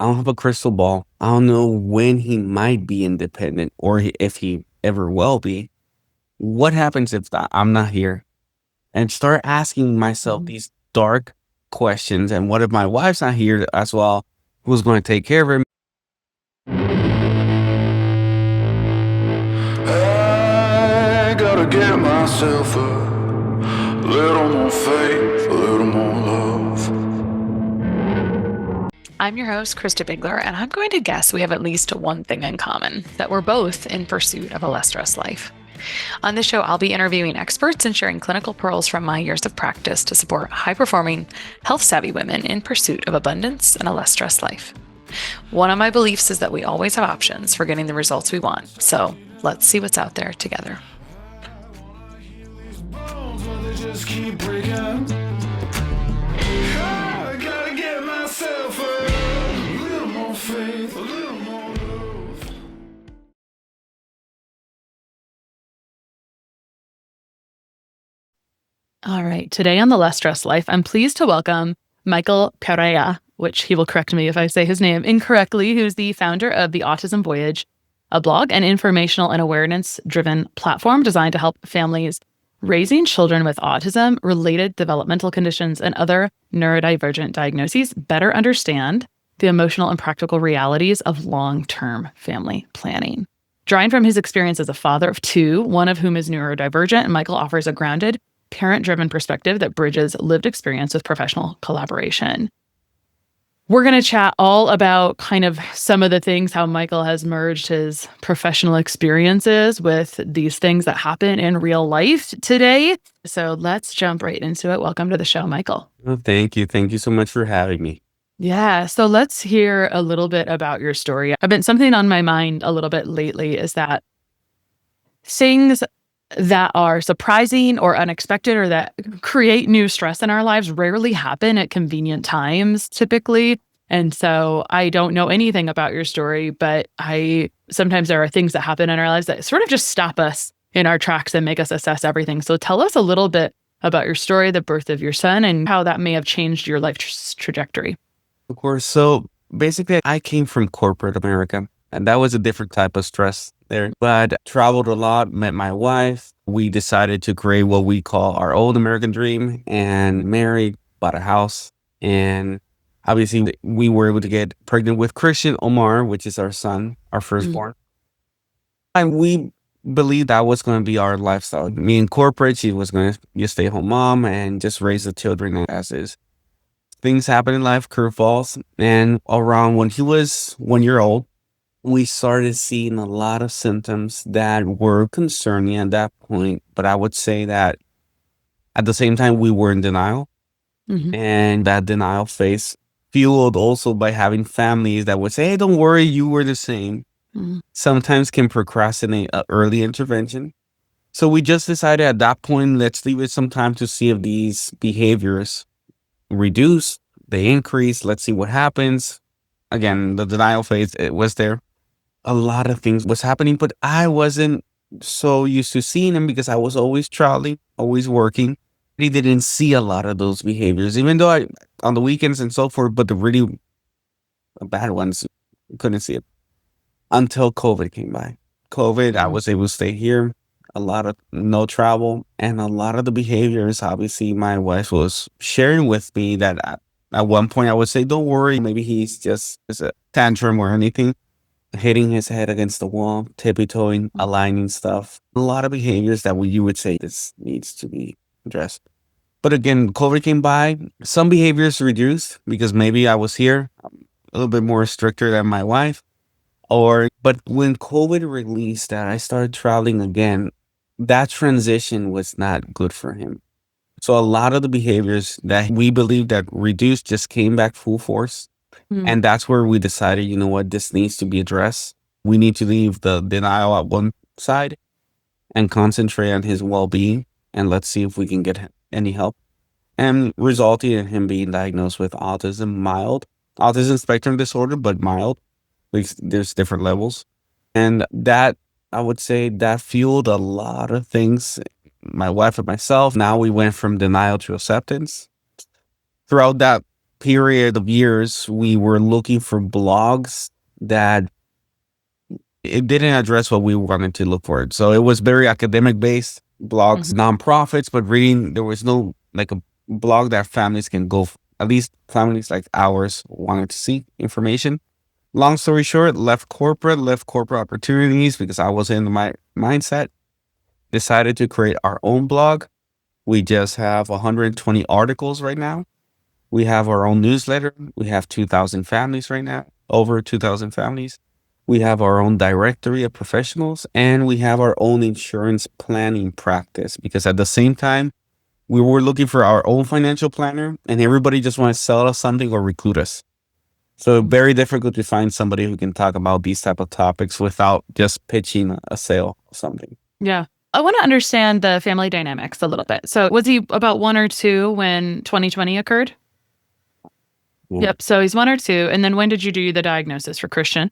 I don't have a crystal ball. I don't know when he might be independent or if he ever will be. What happens if I'm not here? And start asking myself Mhm. these dark questions. And what if my wife's not here as well? Who's going to take care of him? I gotta get myself a little more faith, a little more love. I'm your host, Christa Bigler, and I'm going to guess we have at least one thing in common, that we're both in pursuit of a less stressed life. On this show, I'll be interviewing experts and sharing clinical pearls from my years of practice to support high performing, health savvy women in pursuit of abundance and a less stressed life. One of my beliefs is that we always have options for getting the results we want. So let's see what's out there together. These bones, but they just keep breaking. I gotta get myself a little more faith, a little more love. All right. Today on The Less Stressed Life, I'm pleased to welcome Michael Pereira, which he will correct me if I say his name incorrectly, who's the founder of the Autism Voyage, a blog and informational and awareness-driven platform designed to help families raising children with autism, related developmental conditions, and other neurodivergent diagnoses better understand the emotional and practical realities of long-term family planning. Drawing from his experience as a father of two, one of whom is neurodivergent, Michael offers a grounded, parent-driven perspective that bridges lived experience with professional collaboration. We're going to chat all about kind of some of the things, how Michael has merged his professional experiences with these things that happen in real life today. So let's jump right into it. Welcome to the show, Michael. Oh, thank you. Thank you so much for having me. Yeah. So let's hear a little bit about your story. I've been something on my mind a little bit lately is that things that are surprising or unexpected or that create new stress in our lives rarely happen at convenient times typically. And so I don't know anything about your story, but sometimes there are things that happen in our lives that sort of just stop us in our tracks and make us assess everything. So tell us a little bit about your story, the birth of your son, and how that may have changed your life trajectory. Of course. So basically, I came from corporate America, and that was a different type of stress there. But traveled a lot, met my wife. We decided to create what we call our old American dream and married, bought a house. And obviously, we were able to get pregnant with Christian Omar, which is our son, our Mm. firstborn. And we believed that was going to be our lifestyle. Me in corporate, she was going to be a stay home mom and just raise the children as is. Things happen in life, curveballs. And around when he was 1 year old, we started seeing a lot of symptoms that were concerning at that point. But I would say that at the same time, we were in denial. Mhm. And that denial phase fueled also by having families that would say, hey, don't worry, you were the same. Mhm. Sometimes can procrastinate early intervention. So we just decided at that point, let's leave it some time to see if these behaviors reduce, they increase. Let's see what happens. Again, the denial phase, it was there. A lot of things was happening, but I wasn't so used to seeing them because I was always traveling, always working. He didn't see a lot of those behaviors, even though I on the weekends and so forth, but the really bad ones couldn't see it until COVID came by. COVID, I Mhm. was able to stay here. A lot of no travel and a lot of the behaviors. Obviously, my wife was sharing with me that at one point I would say, "Don't worry, maybe he's just it's a tantrum or anything." Hitting his head against the wall, tiptoeing, aligning stuff. A lot of behaviors that you would say this needs to be addressed. But again, COVID came by. Some behaviors reduced because maybe I was here a little bit more stricter than my wife. But when COVID released that, I started traveling again. That transition was not good for him. So a lot of the behaviors that we believed that reduced just came back full force. Mhm. And that's where we decided, you know what, this needs to be addressed. We need to leave the denial at one side and concentrate on his well-being. And let's see if we can get any help. And resulting in him being diagnosed with autism spectrum disorder, but mild. There's different levels. And that, I would say, that fueled a lot of things. My wife and myself, now we went from denial to acceptance. Throughout that period of years, we were looking for blogs that it didn't address what we wanted to look for. So it was very academic based blogs, nonprofits, but reading, there was no like a blog that families can go, at least families like ours wanted to seek information. Long story short, left corporate opportunities because I was in my mindset, decided to create our own blog. We just have 120 articles right now. We have our own newsletter. We have 2,000 families right now, over 2,000 families. We have our own directory of professionals, and we have our own insurance planning practice because at the same time, we were looking for our own financial planner and everybody just wanted to sell us something or recruit us. So very difficult to find somebody who can talk about these type of topics without just pitching a sale or something. Yeah. I want to understand the family dynamics a little bit. So was he about 1 or 2 when 2020 occurred? Cool. Yep. So he's 1 or 2. And then when did you do the diagnosis for Christian?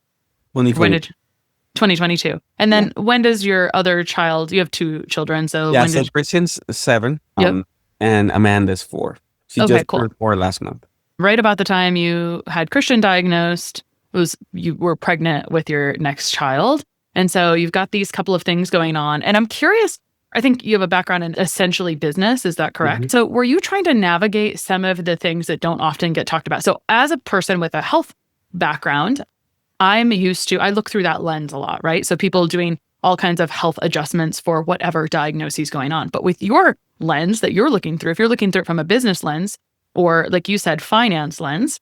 2022. And then when does your other child, you have 2 children. So yeah, when so did Christian's 7 Yep. and Amanda's 4. She Okay, just cool. turned 4 last month. Right about the time you had Christian diagnosed, you were pregnant with your next child. And so you've got these couple of things going on. And I'm curious, I think you have a background in essentially business. Is that correct? So were you trying to navigate some of the things that don't often get talked about? So as a person with a health background, I look through that lens a lot, right? So people doing all kinds of health adjustments for whatever diagnosis going on. But with your lens that you're looking through, if you're looking through it from a business lens, or like you said, finance lens,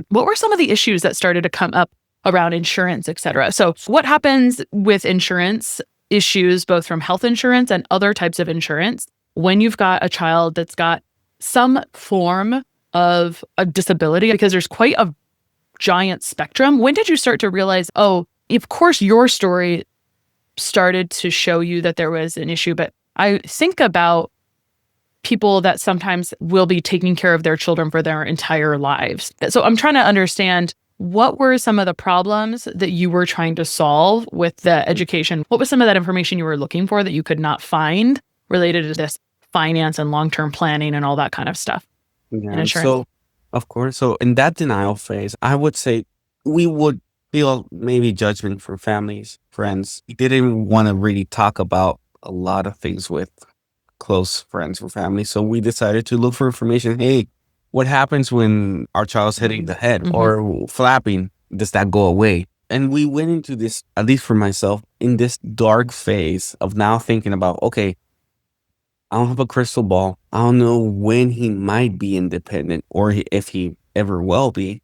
what were some of the issues that started to come up around insurance, et cetera? So what happens with insurance issues, both from health insurance and other types of insurance, when you've got a child that's got some form of a disability? Because there's quite a giant spectrum. When did you start to realize, oh, of course, your story started to show you that there was an issue, but I think about people that sometimes will be taking care of their children for their entire lives. So I'm trying to understand, what were some of the problems that you were trying to solve with the education? What was some of that information you were looking for that you could not find related to this finance and long-term planning and all that kind of stuff? Yeah. And insurance. So, of course, so in that denial phase, I would say we would feel maybe judgment from families, friends. We didn't want to really talk about a lot of things with close friends or family. So we decided to look for information. Hey, what happens when our child's hitting the head or flapping? Does that go away? And we went into this, at least for myself, in this dark phase of now thinking about, okay, I don't have a crystal ball. I don't know when he might be independent or if he ever will be.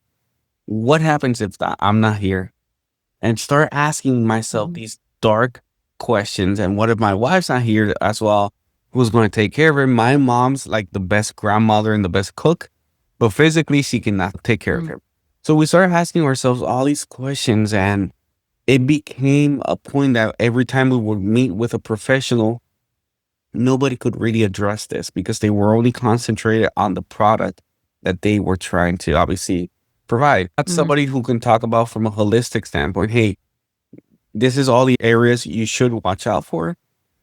What happens if I'm not here? And start asking myself these dark questions. And what if my wife's not here as well? Who's going to take care of her? My mom's like the best grandmother and the best cook, but physically she cannot take care of him. So we started asking ourselves all these questions, and it became a point that every time we would meet with a professional, nobody could really address this because they were only concentrated on the product that they were trying to obviously provide. That's somebody who can talk about from a holistic standpoint. Hey, this is all the areas you should watch out for.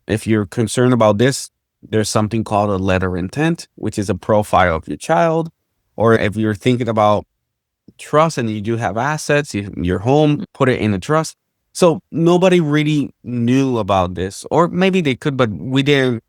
If you're concerned about this, there's something called a letter intent, which is a profile of your child. Or if you're thinking about trust and you do have assets, your home, put it in a trust. So nobody really knew about this, or maybe they could, but we didn't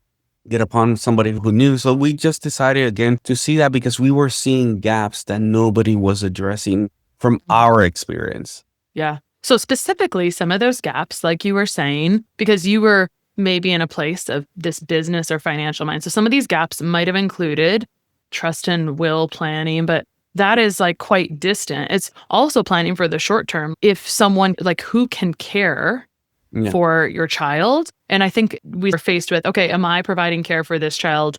get upon somebody who knew. So we just decided again to see that because we were seeing gaps that nobody was addressing from our experience. Yeah. So specifically, some of those gaps, like you were saying, because you were maybe in a place of this business or financial mind. So some of these gaps might have included trust and will planning, but that is like quite distant. It's also planning for the short term. If someone like who can care for your child. And I think we were faced with, okay, am I providing care for this child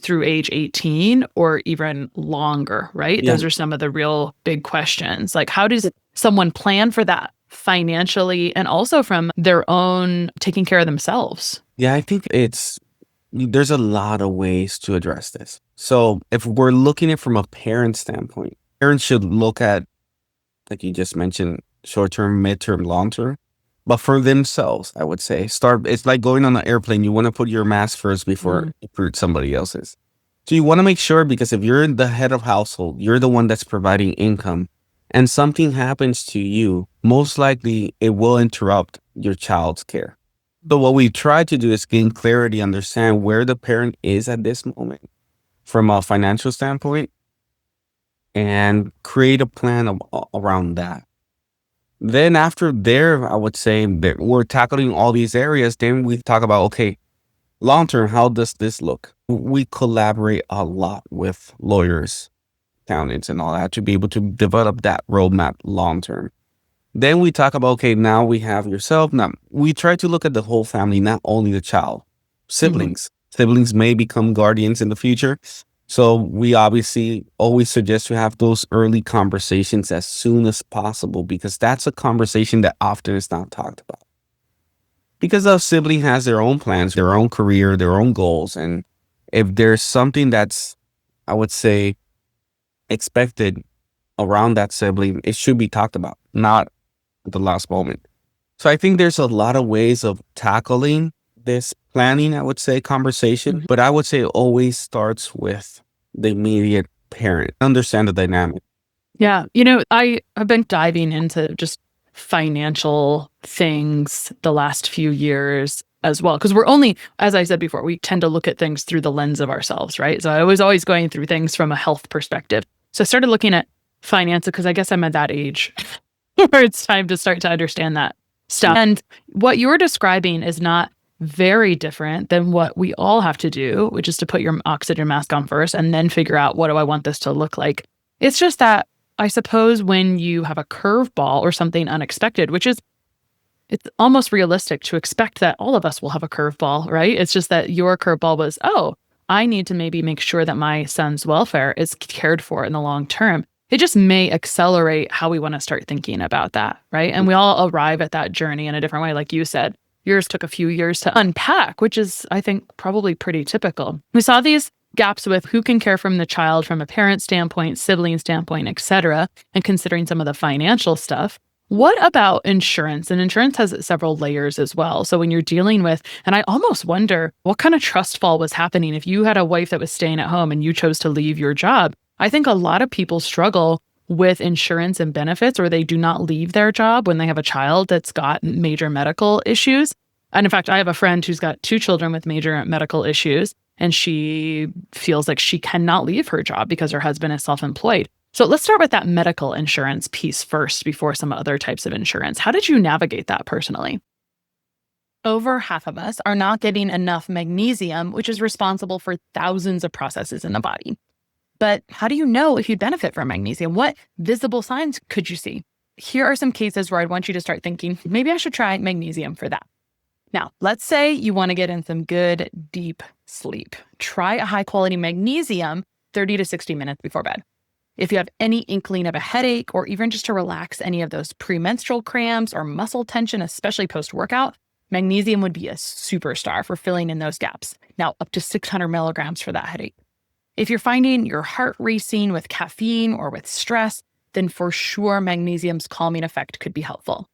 through age 18 or even longer, right? Yeah. Those are some of the real big questions. Like, how does someone plan for that financially and also from their own taking care of themselves? Yeah, I think there's a lot of ways to address this. So if we're looking at it from a parent standpoint, parents should look at, like you just mentioned, short-term, midterm, long-term. But for themselves, I would say, it's like going on an airplane. You want to put your mask first before you put somebody else's. So you want to make sure, because if you're the head of household, you're the one that's providing income, and something happens to you, most likely it will interrupt your child's care. So what we try to do is gain clarity, understand where the parent is at this moment from a financial standpoint, and create a plan around that. Then after there, I would say that we're tackling all these areas. Then we talk about, okay, long term, how does this look? We collaborate a lot with lawyers, accountants, and all that to be able to develop that roadmap long term. Then we talk about, okay, now we have yourself. Now we try to look at the whole family, not only the child, siblings. Siblings may become guardians in the future. So we obviously always suggest to have those early conversations as soon as possible, because that's a conversation that often is not talked about. Because a sibling has their own plans, their own career, their own goals. And if there's something that's, I would say, expected around that sibling, it should be talked about, not at the last moment. So I think there's a lot of ways of tackling this planning, I would say, conversation, but I would say it always starts with the immediate parent. Understand the dynamic. Yeah. I have been diving into just financial things the last few years as well, because we're only, as I said before, we tend to look at things through the lens of ourselves, right? So I was always going through things from a health perspective. So I started looking at finance because I guess I'm at that age where it's time to start to understand that stuff. And what you're describing is not very different than what we all have to do, which is to put your oxygen mask on first and then figure out, what do I want this to look like? It's just that I suppose when you have a curveball or something unexpected, it's almost realistic to expect that all of us will have a curveball, right? It's just that your curveball was, oh, I need to maybe make sure that my son's welfare is cared for in the long term. It just may accelerate how we want to start thinking about that, right? And we all arrive at that journey in a different way. Like you said, yours took a few years to unpack, which is, I think, probably pretty typical. We saw these gaps with who can care from the child from a parent standpoint, sibling standpoint, et cetera, and considering some of the financial stuff. What about insurance? And insurance has several layers as well. So when you're dealing with, and I almost wonder what kind of trust fall was happening if you had a wife that was staying at home and you chose to leave your job. I think a lot of people struggle with insurance and benefits, or they do not leave their job when they have a child that's got major medical issues. And in fact, I have a friend who's got 2 children with major medical issues, and she feels like she cannot leave her job because her husband is self-employed. So let's start with that medical insurance piece first before some other types of insurance. How did you navigate that personally? Over half of us are not getting enough magnesium, which is responsible for thousands of processes in the body. But how do you know if you benefit from magnesium? What visible signs could you see? Here are some cases where I'd want you to start thinking, maybe I should try magnesium for that. Now, let's say you want to get in some good, deep sleep. Try a high-quality magnesium 30 to 60 minutes before bed. If you have any inkling of a headache, or even just to relax any of those premenstrual cramps or muscle tension, especially post-workout, magnesium would be a superstar for filling in those gaps. Now, up to 600 milligrams for that headache. If you're finding your heart racing with caffeine or with stress, then for sure magnesium's calming effect could be helpful.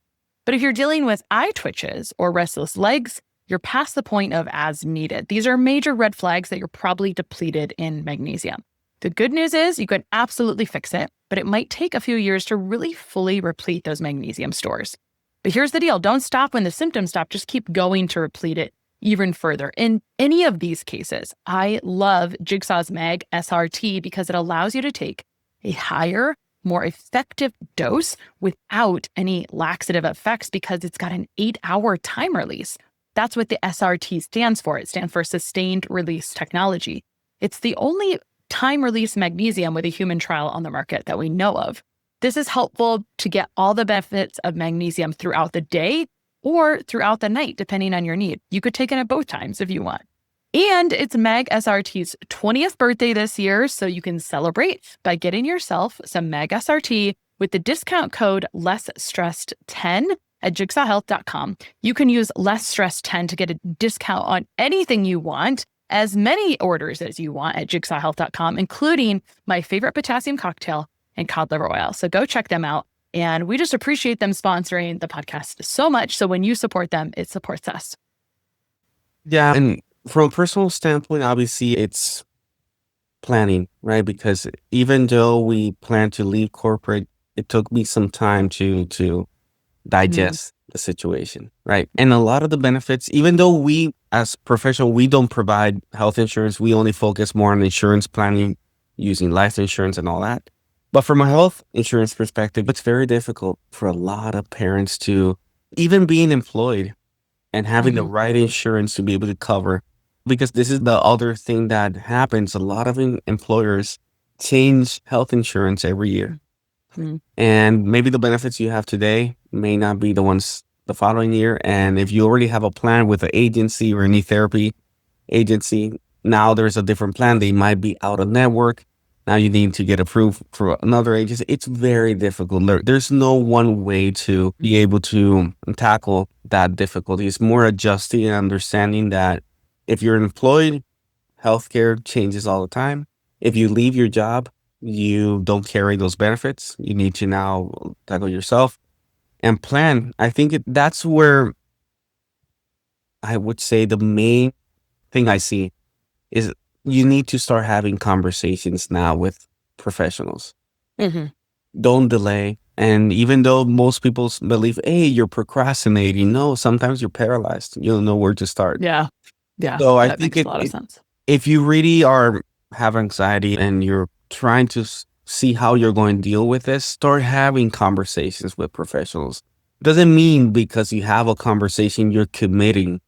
But if you're dealing with eye twitches or restless legs, you're past the point of as needed. These are major red flags that you're probably depleted in magnesium. The good news is you can absolutely fix it, but it might take a few years to really fully replete those magnesium stores. But here's the deal. Don't stop when the symptoms stop. Just keep going to replete it even further. In any of these cases, I love Jigsaw's Mag SRT because it allows you to take a higher, more effective dose without any laxative effects because it's got an 8-hour time release. That's what the SRT stands for. It stands for Sustained Release Technology. It's the only time release magnesium with a human trial on the market that we know of. This is helpful to get all the benefits of magnesium throughout the day or throughout the night, depending on your need. You could take it at both times if you want. And it's Mag SRT's 20th birthday this year, so you can celebrate by getting yourself some Mag SRT with the discount code LessStressed10 at jigsawhealth.com. You can use LessStressed10 to get a discount on anything you want, as many orders as you want at jigsawhealth.com, including my favorite potassium cocktail and cod liver oil. So go check them out. And we just appreciate them sponsoring the podcast so much. So when you support them, it supports us. Yeah. And from a personal standpoint, obviously, it's planning, right? Because even though we plan to leave corporate, it took me some time to digest the situation, right? And a lot of the benefits, even though we as professional, we don't provide health insurance, we only focus more on insurance planning using life insurance and all that. But from a health insurance perspective, it's very difficult for a lot of parents to even being employed and having the right insurance to be able to cover. Because this is the other thing that happens. A lot of employers change health insurance every year. And maybe the benefits you have today may not be the ones the following year. And if you already have a plan with an agency or any therapy agency, now there's a different plan. They might be out of network. Now you need to get approved for another agency. It's very difficult. There's no one way to be able to tackle that difficulty. It's more adjusting and understanding that if you're employed, healthcare changes all the time. If you leave your job, you don't carry those benefits. You need to now tackle yourself and plan. I think that's where I would say the main thing I see is you need to start having conversations now with professionals. Don't delay. And even though most people believe, hey, you're procrastinating, no, sometimes you're paralyzed. You don't know where to start. Yeah. Yeah. So I that think makes a lot of sense. if you really have anxiety and you're trying to see how you're going to deal with this, start having conversations with professionals. Doesn't mean because you have a conversation, you're committing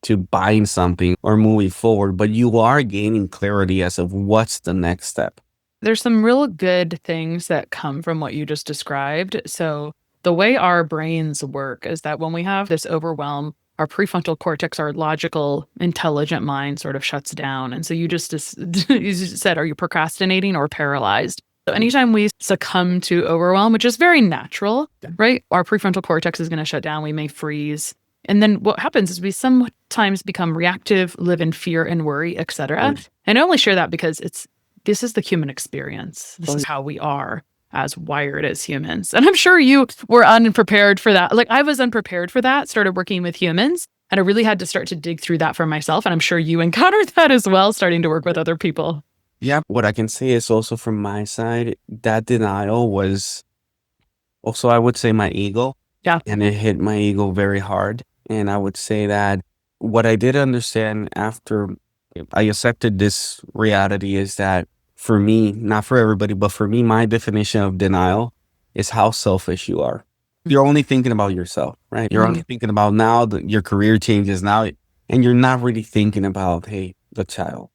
to buying something or moving forward, but you are gaining clarity as of what's the next step. There's some real good things that come from what you just described. So the way our brains work is that when we have this overwhelm, our prefrontal cortex, our logical, intelligent mind sort of shuts down. And so you just said, are you procrastinating or paralyzed? So anytime we succumb to overwhelm, which is very natural, right? Our prefrontal cortex is going to shut down. We may freeze. And then what happens is we sometimes become reactive, live in fear and worry, et cetera. And I only share that because this is the human experience. This is how we are as wired as humans. And I'm sure you were unprepared for that. Like I was unprepared for that, started working with humans, and I really had to start to dig through that for myself. And I'm sure you encountered that as well, starting to work with other people. Yeah. What I can say is also from my side, that denial was also, I would say, my ego. Yeah. And it hit my ego very hard. And I would say that what I did understand after I accepted this reality is that for me, not for everybody, but for me, my definition of denial is how selfish you are. You're only thinking about yourself, right? You're only thinking about now that your career changes now, and you're not really thinking about, hey, the child.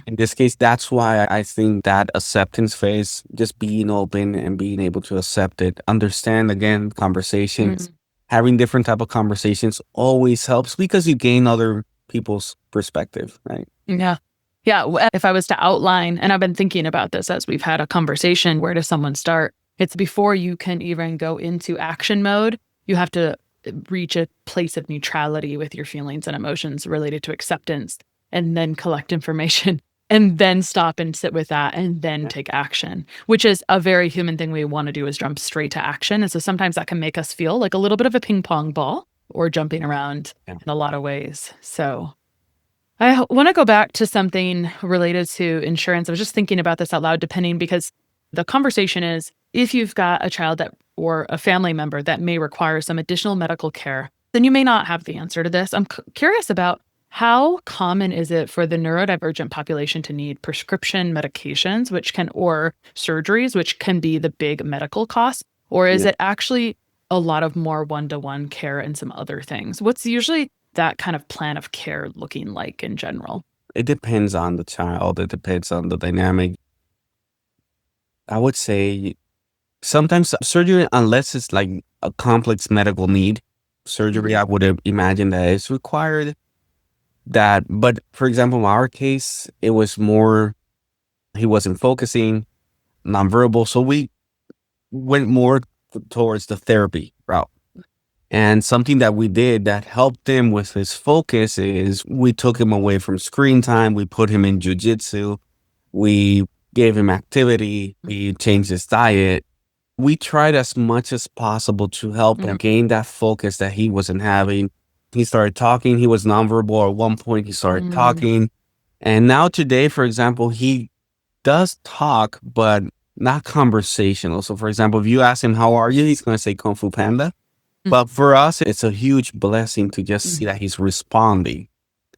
In this case, that's why I think that acceptance phase, just being open and being able to accept it, understand again, conversations, having different type of conversations always helps because you gain other people's perspective, right? Yeah. Yeah. If I was to outline, and I've been thinking about this as we've had a conversation, where does someone start? It's before you can even go into action mode, you have to reach a place of neutrality with your feelings and emotions related to acceptance, and then collect information, and then stop and sit with that, and then take action, which is a very human thing we want to do, is jump straight to action. And so sometimes that can make us feel like a little bit of a ping pong ball or jumping around in a lot of ways. So I want to go back to something related to insurance. I was just thinking about this out loud, because the conversation is, if you've got a child that or a family member that may require some additional medical care, then you may not have the answer to this. I'm curious about how common is it for the neurodivergent population to need prescription medications, or surgeries, which can be the big medical costs, or is it actually a lot of more one-to-one care and some other things? What's usually that kind of plan of care looking like in general? It depends on the child. It depends on the dynamic. I would say sometimes surgery, unless it's like a complex medical need, surgery, I would imagine that it's required. But for example, in our case, it was more, he wasn't focusing, nonverbal. So we went more towards the therapy route. And something that we did that helped him with his focus is we took him away from screen time. We put him in jujitsu. We gave him activity. We changed his diet. We tried as much as possible to help him gain that focus that he wasn't having. He started talking. He was nonverbal. At one point, he started talking. And now today, for example, he does talk, but not conversational. So, for example, if you ask him, how are you? He's going to say Kung Fu Panda. But for us, it's a huge blessing to just see that he's responding.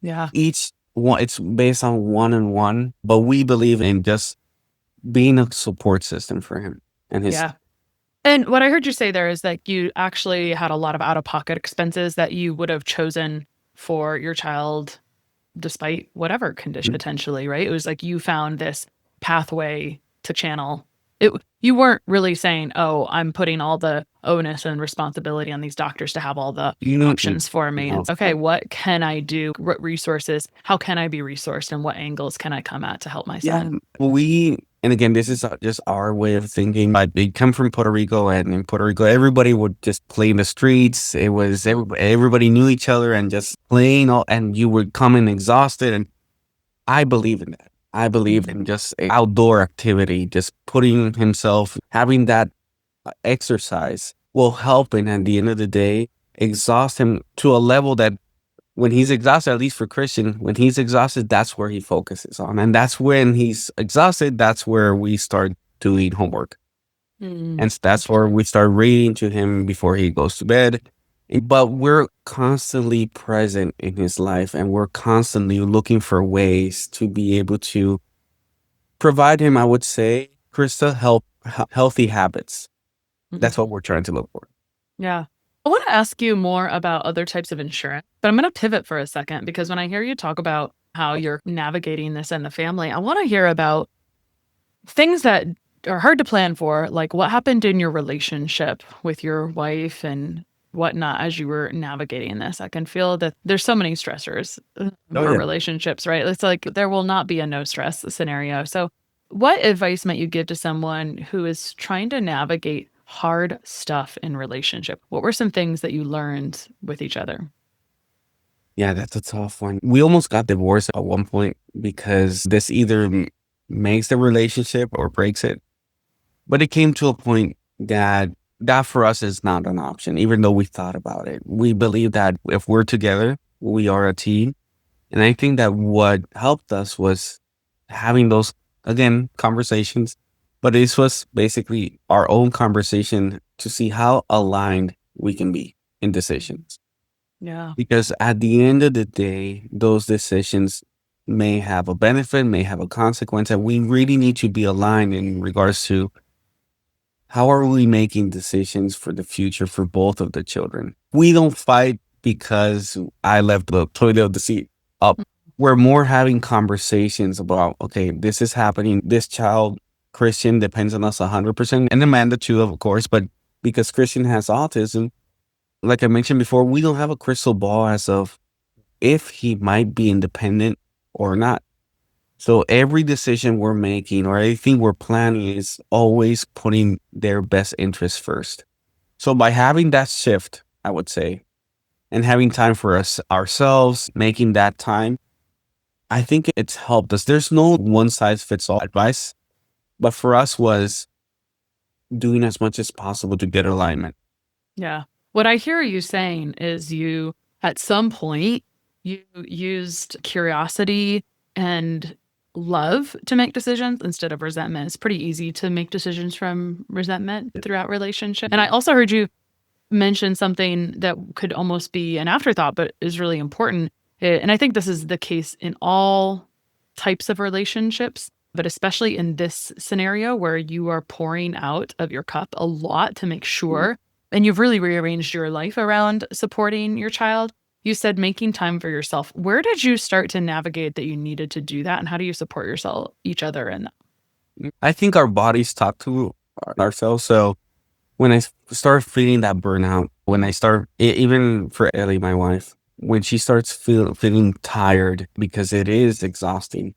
Yeah. Each one, it's based on one-on-one, but we believe in just being a support system for him and his. Yeah. And what I heard you say there is that you actually had a lot of out-of-pocket expenses that you would have chosen for your child despite whatever condition potentially, right? It was like you found this pathway to channel. You weren't really saying, oh, I'm putting all the onus and responsibility on these doctors to have all the options for me. No. And okay, what can I do? What resources? How can I be resourced? And what angles can I come at to help my son? And again, this is just our way of thinking. I come from Puerto Rico, and in Puerto Rico, everybody would just play in the streets. It was everybody knew each other and just playing and you would come in exhausted. And I believe in that. I believe in just outdoor activity, just putting himself, having that exercise will help him at the end of the day, exhaust him to a level that when he's exhausted, at least for Christian, when he's exhausted, that's where he focuses on. And that's when he's exhausted, that's where we start doing homework. And that's where we start reading to him before he goes to bed. But we're constantly present in his life, and we're constantly looking for ways to be able to provide him, I would say, Christa, healthy habits. That's what we're trying to look for. Yeah. I want to ask you more about other types of insurance, but I'm going to pivot for a second because when I hear you talk about how you're navigating this in the family, I want to hear about things that are hard to plan for, like what happened in your relationship with your wife and whatnot as you were navigating this. I can feel that there's so many stressors for relationships, right? It's like there will not be a no stress scenario. So what advice might you give to someone who is trying to navigate hard stuff in relationship? What were some things that you learned with each other? Yeah, that's a tough one. We almost got divorced at one point because this either makes the relationship or breaks it. But it came to a point that for us is not an option, even though we thought about it. We believe that if we're together, we are a team. And I think that what helped us was having those, again, conversations. But this was basically our own conversation to see how aligned we can be in decisions. Yeah. Because at the end of the day, those decisions may have a benefit, may have a consequence, and we really need to be aligned in regards to how are we making decisions for the future for both of the children. We don't fight because I left the toilet of the seat up. We're more having conversations about, okay, this is happening. This child, Christian, depends on us 100%, and Amanda too, of course, but because Christian has autism, like I mentioned before, we don't have a crystal ball as of if he might be independent or not. So every decision we're making or anything we're planning is always putting their best interest first. So by having that shift, I would say, and having time for us ourselves, making that time, I think it's helped us. There's no one size fits all advice, but for us was doing as much as possible to get alignment. Yeah. What I hear you saying is you, at some point, you used curiosity and love to make decisions instead of resentment. It's pretty easy to make decisions from resentment throughout relationship. And I also heard you mention something that could almost be an afterthought, but is really important. And I think this is the case in all types of relationships, but especially in this scenario where you are pouring out of your cup a lot to make sure, and you've really rearranged your life around supporting your child. You said making time for yourself. Where did you start to navigate that you needed to do that? And how do you support each other in that? I think our bodies talk to ourselves. So when I start feeling that burnout, when I start, even for Ellie, my wife, when she starts feeling tired because it is exhausting.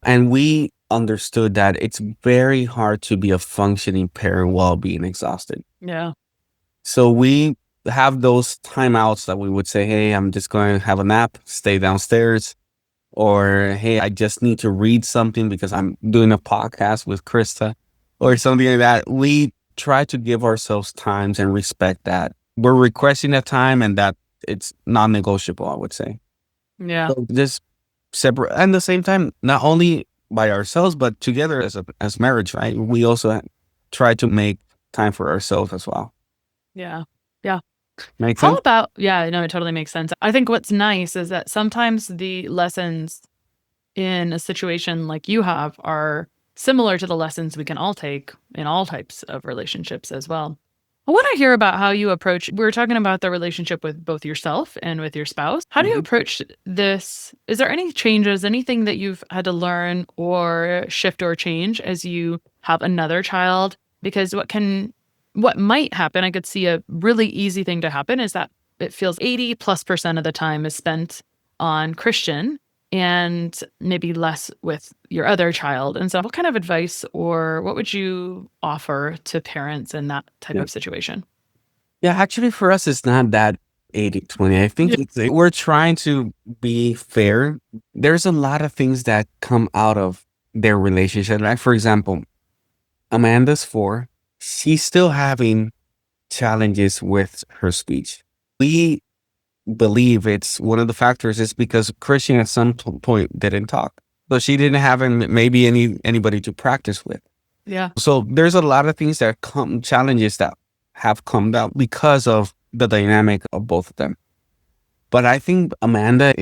And we understood that it's very hard to be a functioning parent while being exhausted. Yeah. So we have those timeouts that we would say, hey, I'm just going to have a nap, stay downstairs. Or, hey, I just need to read something because I'm doing a podcast with Christa or something like that. We try to give ourselves times and respect that. We're requesting that time and that it's non-negotiable, I would say. Yeah. So just separate. And at the same time, not only by ourselves, but together as marriage, right? We also try to make time for ourselves as well. Yeah. Yeah. Make How sense? about, yeah, no, it totally makes sense. I think what's nice is that sometimes the lessons in a situation like you have are similar to the lessons we can all take in all types of relationships as well. I want to hear about how you approach. We were talking about the relationship with both yourself and with your spouse. How do you Mhm. approach this? Is there any changes, anything that you've had to learn or shift or change as you have another child? Because what might happen, I could see a really easy thing to happen is that it feels 80+% of the time is spent on Christian and maybe less with your other child. And so, what kind of advice or what would you offer to parents in that type Yeah. of situation? Yeah, actually for us, it's not that 80-20. I think Yeah. we're trying to be fair. There's a lot of things that come out of their relationship. Like, for example, Amanda's 4. She's still having challenges with her speech. We believe it's one of the factors is because Christian at some point didn't talk. So she didn't have maybe anybody to practice with. Yeah. So there's a lot of things that come challenges that have come out because of the dynamic of both of them. But I think Amanda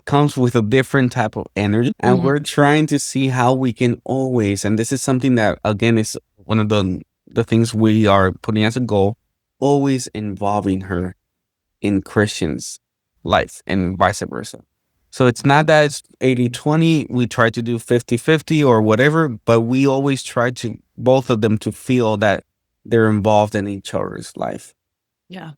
comes with a different type of energy, and Mhm. we're trying to see how we can always, and this is something that again is one of the things we are putting as a goal, always involving her in Christians' life and vice versa. So it's not that it's 80-20, we try to do 50-50 or whatever, but we always try to both of them to feel that they're involved in each other's life. Yeah.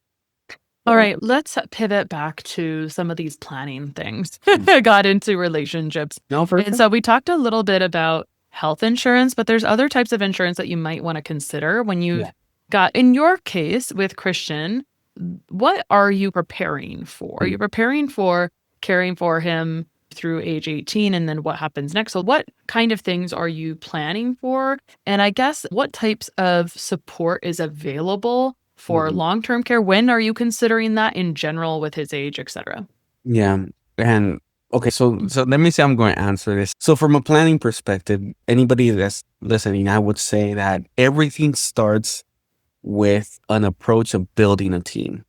All right, let's pivot back to some of these planning things I got into relationships. No, for And sure. so we talked a little bit about health insurance, but there's other types of insurance that you might want to consider when you've Yeah. got, in your case with Christian, what are you preparing for? Are you preparing for caring for him through age 18 and then what happens next? So what kind of things are you planning for? And I guess what types of support is available for Mhm. long-term care? When are you considering that in general with his age, et cetera? Yeah. And okay, so let me say I'm going to answer this. So from a planning perspective, anybody that's listening, I would say that everything starts with an approach of building a team.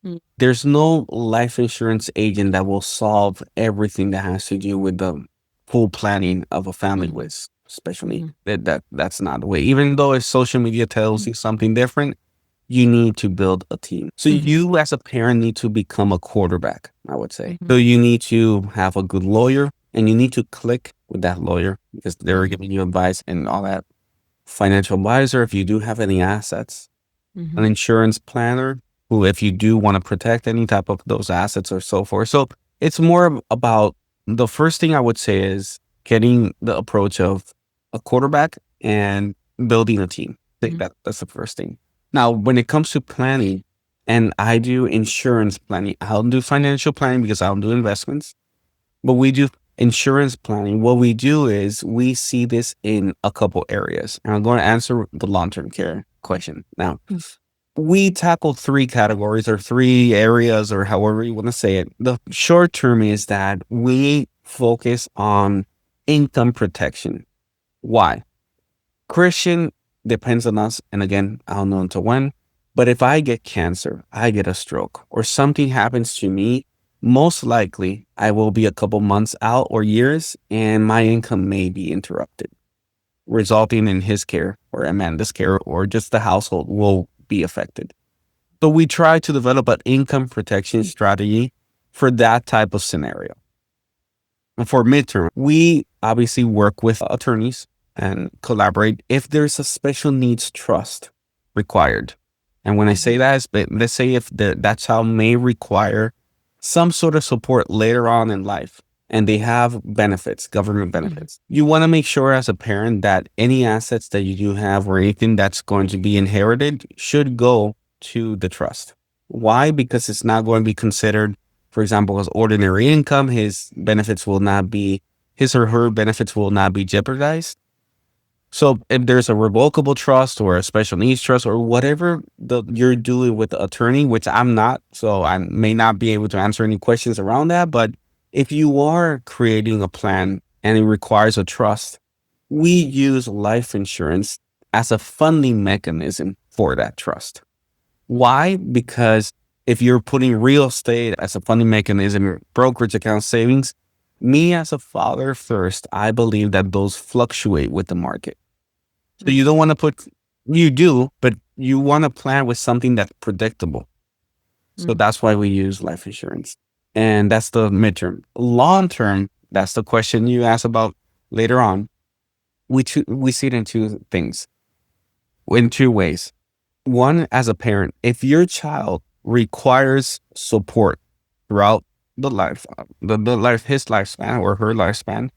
Mm. There's no life insurance agent that will solve everything that has to do with the full planning of a family Mhm. with special needs. Mhm. That's not the way. Even though if social media tells you something different, you need to build a team. So Mhm. you as a parent need to become a quarterback, I would say. Mhm. So you need to have a good lawyer and you need to click with that lawyer because they're Mhm. giving you advice and all that. Financial advisor, if you do have any assets, an Mhm. insurance planner who, if you do want to protect any type of those assets or so forth. So it's more about the first thing I would say is getting the approach of a quarterback and building a team. I think Mhm. that's the first thing. Now, when it comes to planning, and I do insurance planning, I don't do financial planning because I don't do investments, but we do insurance planning. What we do is we see this in a couple areas. And I'm going to answer the long-term care question. Now, we tackle 3 categories or 3 areas or however you want to say it. The short term is that we focus on income protection. Why? Christian depends on us. And again, I don't know until when. But if I get cancer, I get a stroke, or something happens to me, most likely I will be a couple months out or years, and my income may be interrupted, resulting in his care or Amanda's care, or just the household will be affected. So we try to develop an income protection strategy for that type of scenario. And for midterm, we obviously work with attorneys and collaborate if there's a special needs trust required. And when I say that, is let's say if that child may require some sort of support later on in life and they have benefits, government benefits, you want to make sure as a parent that any assets that you do have or anything that's going to be inherited should go to the trust. Why? Because it's not going to be considered, for example, as ordinary income. His or her benefits will not be jeopardized. So if there's a revocable trust or a special needs trust or whatever you're doing with the attorney, which I'm not, so I may not be able to answer any questions around that. But if you are creating a plan and it requires a trust. We use life insurance as a funding mechanism for that trust. Why? Because if you're putting real estate as a funding mechanism, brokerage account savings, me as a father first, I believe that those fluctuate with the market. So you don't want to you do, but you want to plan with something that's predictable. So that's why we use life insurance. And that's the midterm. Long term, that's the question you asked about later on. We see it in in two ways. One, as a parent, if your child requires support throughout the life, his lifespan or her lifespan,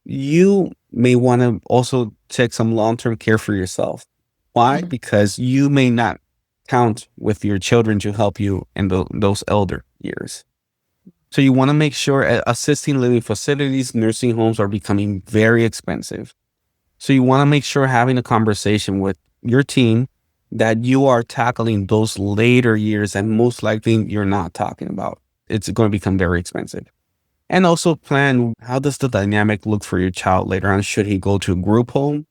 you may want to also take some long-term care for yourself. Why? Because you may not count with your children to help you in those elder years. So you want to make sure assisting living facilities, nursing homes are becoming very expensive. So you want to make sure having a conversation with your team that you are tackling those later years and most likely you're not talking about. It's going to become very expensive. And also plan, how does the dynamic look for your child later on? Should he go to a group home?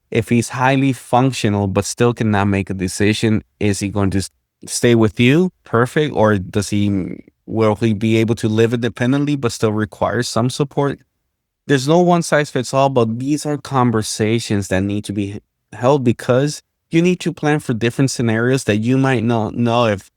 If he's highly functional but still cannot make a decision, is he going to stay with you? Perfect. Or will he be able to live independently but still require some support? There's no one size fits all, but these are conversations that need to be held because you need to plan for different scenarios that you might not know if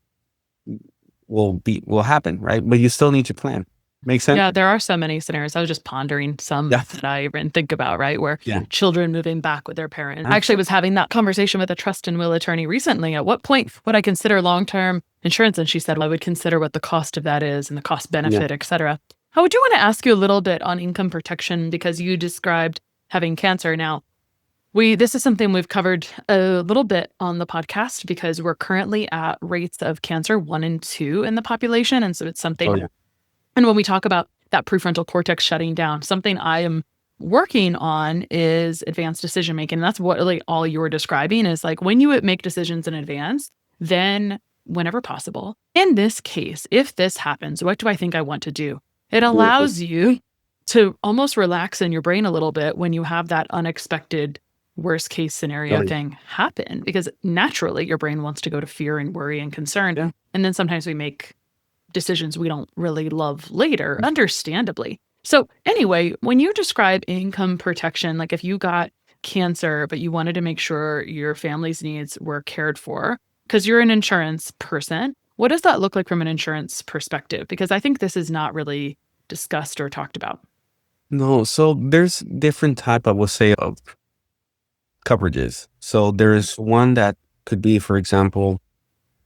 will happen, right? But you still need to plan. Make sense? Yeah, there are so many scenarios. I was just pondering some that I even think about, right? Where children moving back with their parents. I actually was having that conversation with a trust and will attorney recently. At what point would I consider long-term insurance? And she said, well, I would consider what the cost of that is and the cost benefit, et cetera. I would want to ask you a little bit on income protection because you described having cancer. Now, this is something we've covered a little bit on the podcast because we're currently at rates of cancer 1 and 2 in the population. And so it's something, and when we talk about that prefrontal cortex shutting down, something I am working on is advanced decision making. And that's what really all you were describing is like when you make decisions in advance, then whenever possible. In this case, if this happens, what do I think I want to do? It allows you to almost relax in your brain a little bit when you have that unexpected worst case scenario thing happen, because naturally your brain wants to go to fear and worry and concern. And then sometimes we make decisions we don't really love later, understandably. So anyway, when you describe income protection, like if you got cancer, but you wanted to make sure your family's needs were cared for, because you're an insurance person, what does that look like from an insurance perspective? Because I think this is not really discussed or talked about. No, so there's different type, I would say, of coverages. So there's one that could be, for example,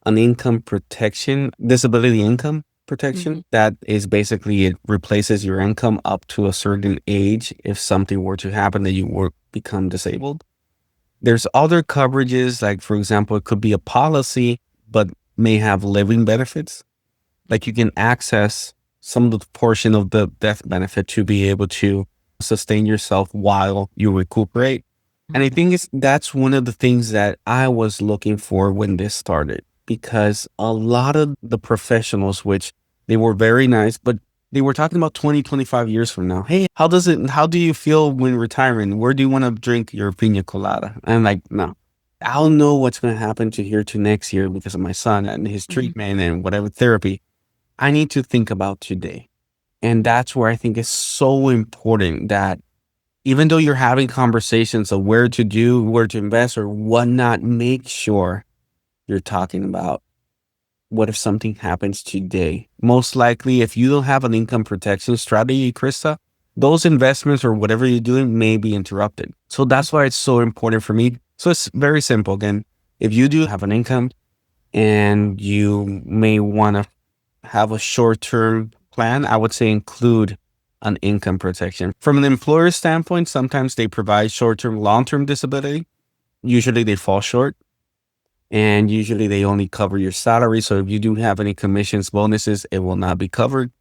an income protection, disability income protection. That is basically, it replaces your income up to a certain age if something were to happen that you would become disabled. There's other coverages, like for example, it could be a policy, but may have living benefits. Like you can access some of the portion of the death benefit to be able to sustain yourself while you recuperate. And I think that's one of the things that I was looking for when this started, because a lot of the professionals, which they were very nice, but they were talking about 20, 25 years from now. Hey, how do you feel when retiring? Where do you want to drink your pina colada? And I'm like, no, I'll know what's going to happen to next year because of my son and his treatment and whatever therapy. I need to think about today. And that's where I think it's so important that even though you're having conversations of where to invest or whatnot, make sure you're talking about what if something happens today. Most likely, if you don't have an income protection strategy, Christa, those investments or whatever you're doing may be interrupted. So that's why it's so important for me. So it's very simple. Again, if you do have an income and you may want to have a short-term plan, I would say include an income protection. From an employer standpoint, sometimes they provide short-term, long-term disability. Usually they fall short. And usually they only cover your salary. So if you do have any commissions, bonuses, it will not be covered.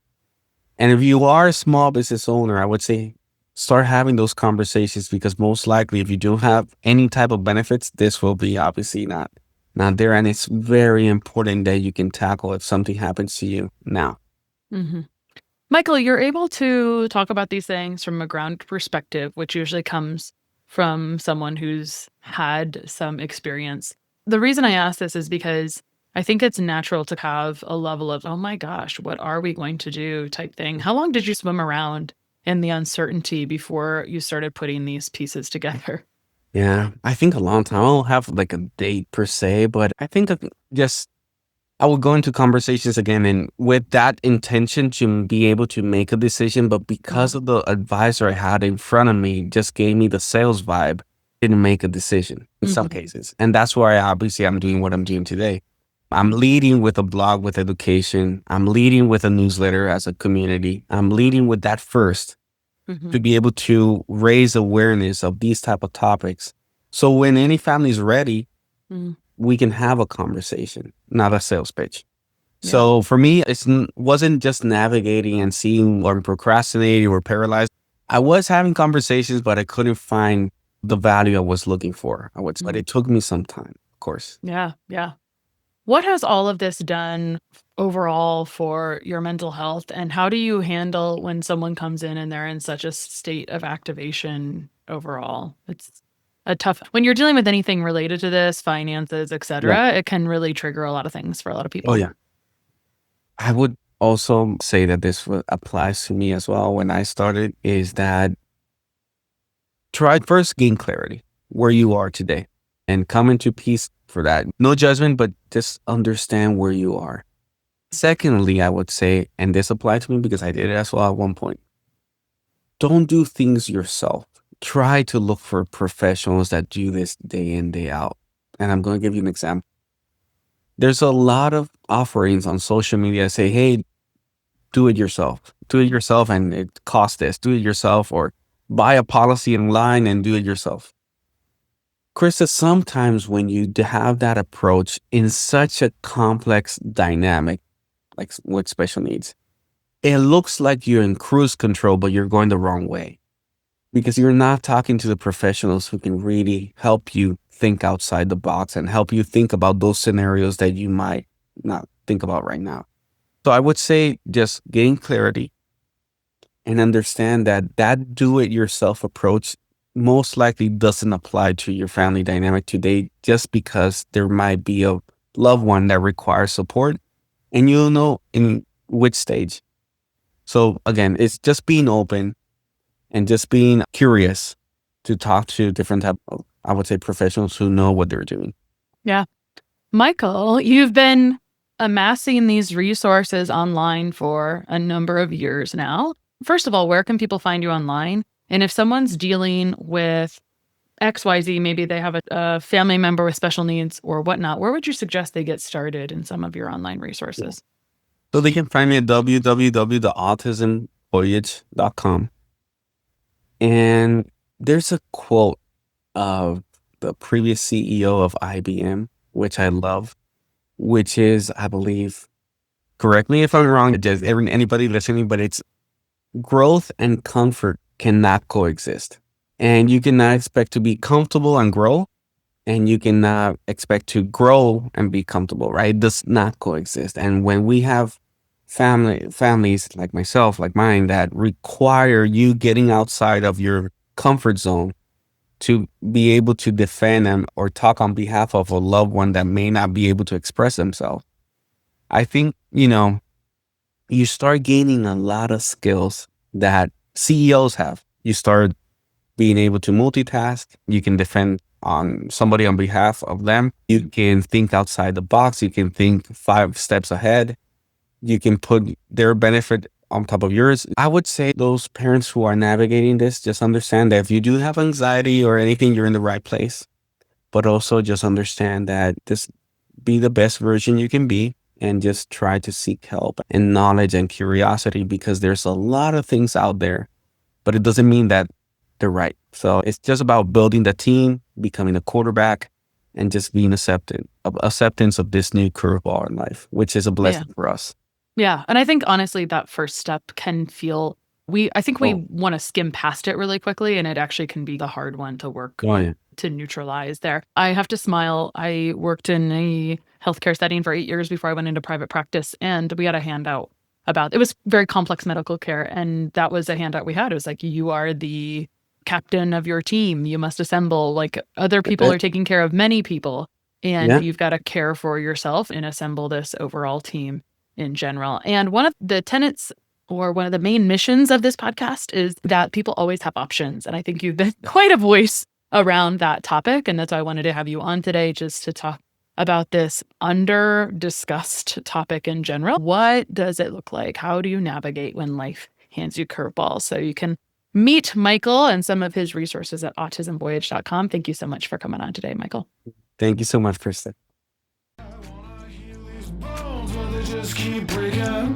And if you are a small business owner, I would say start having those conversations, because most likely if you do have any type of benefits, this will be obviously not there. And it's very important that you can tackle if something happens to you now. Michael, you're able to talk about these things from a ground perspective, which usually comes from someone who's had some experience. The reason I ask this is because I think it's natural to have a level of, oh my gosh, what are we going to do type thing. How long did you swim around in the uncertainty before you started putting these pieces together? Yeah, I think a long time. I don't have like a date per se, but I think that just I would go into conversations again and with that intention to be able to make a decision, but because of the advisor I had in front of me just gave me the sales vibe, didn't make a decision in some cases. And that's why obviously I'm doing what I'm doing today. I'm leading with a blog with education. I'm leading with a newsletter as a community. I'm leading with that first to be able to raise awareness of these type of topics. So when any family is ready, we can have a conversation, not a sales pitch. Yeah. So for me, wasn't just navigating and seeing or procrastinating or paralyzed. I was having conversations, but I couldn't find the value I was looking for. But it took me some time, of course. Yeah. Yeah. What has all of this done overall for your mental health? And how do you handle when someone comes in and they're in such a state of activation overall? It's a tough, when you're dealing with anything related to this, finances, et cetera, it can really trigger a lot of things for a lot of people. Oh, yeah. I would also say that this applies to me as well when I started is that try first gain clarity where you are today and come into peace for that. No judgment, but just understand where you are. Secondly, I would say, and this applied to me because I did it as well at one point, don't do things yourself. Try to look for professionals that do this day in, day out. And I'm going to give you an example. There's a lot of offerings on social media that say, hey, do it yourself. Do it yourself and it costs this. Do it yourself or buy a policy online and do it yourself. Christa, sometimes when you have that approach in such a complex dynamic, like with special needs, it looks like you're in cruise control, but you're going the wrong way because you're not talking to the professionals who can really help you think outside the box and help you think about those scenarios that you might not think about right now. So I would say just gain clarity and understand that do-it-yourself approach most likely doesn't apply to your family dynamic today just because there might be a loved one that requires support and you'll know in which stage. So again, it's just being open and just being curious to talk to different type of, I would say, professionals who know what they're doing. Yeah. Michael, you've been amassing these resources online for a number of years now. First of all, where can people find you online? And if someone's dealing with XYZ, maybe they have a family member with special needs or whatnot, where would you suggest they get started in some of your online resources? So they can find me at www.autismvoyage.com. And there's a quote of the previous CEO of IBM, which I love, which is, I believe, correct me if I'm wrong, just anybody listening, but it's growth and comfort cannot coexist. And you cannot expect to be comfortable and grow, and you cannot expect to grow and be comfortable, right? It does not coexist. And when we have families like myself, like mine, that require you getting outside of your comfort zone to be able to defend them or talk on behalf of a loved one that may not be able to express themselves, I think, you start gaining a lot of skills that CEOs have. You start being able to multitask. You can defend on somebody on behalf of them. You can think outside the box. You can think 5 steps ahead. You can put their benefit on top of yours. I would say those parents who are navigating this, just understand that if you do have anxiety or anything, you're in the right place. But also just understand that just be the best version you can be and just try to seek help and knowledge and curiosity because there's a lot of things out there, but it doesn't mean that they're right. So it's just about building the team, becoming a quarterback, and just being acceptance of this new curveball in life, which is a blessing for us. Yeah. And I think honestly, that first step can feel, I think we want to skim past it really quickly, and it actually can be the hard one to work to neutralize there. I have to smile. I worked in a healthcare setting for 8 years before I went into private practice, and we had a handout about. It was very complex medical care. And that was a handout we had. It was like, you are the captain of your team. You must assemble, like other people are taking care of many people. And you've got to care for yourself and assemble this overall team in general. And one of the tenets or one of the main missions of this podcast is that people always have options. And I think you've been quite a voice around that topic. And that's why I wanted to have you on today, just to talk about this under-discussed topic in general. What does it look like? How do you navigate when life hands you curveballs? So you can meet Michael and some of his resources at autismvoyage.com. Thank you so much for coming on today, Michael. Thank you so much, Christa. Just keep breaking.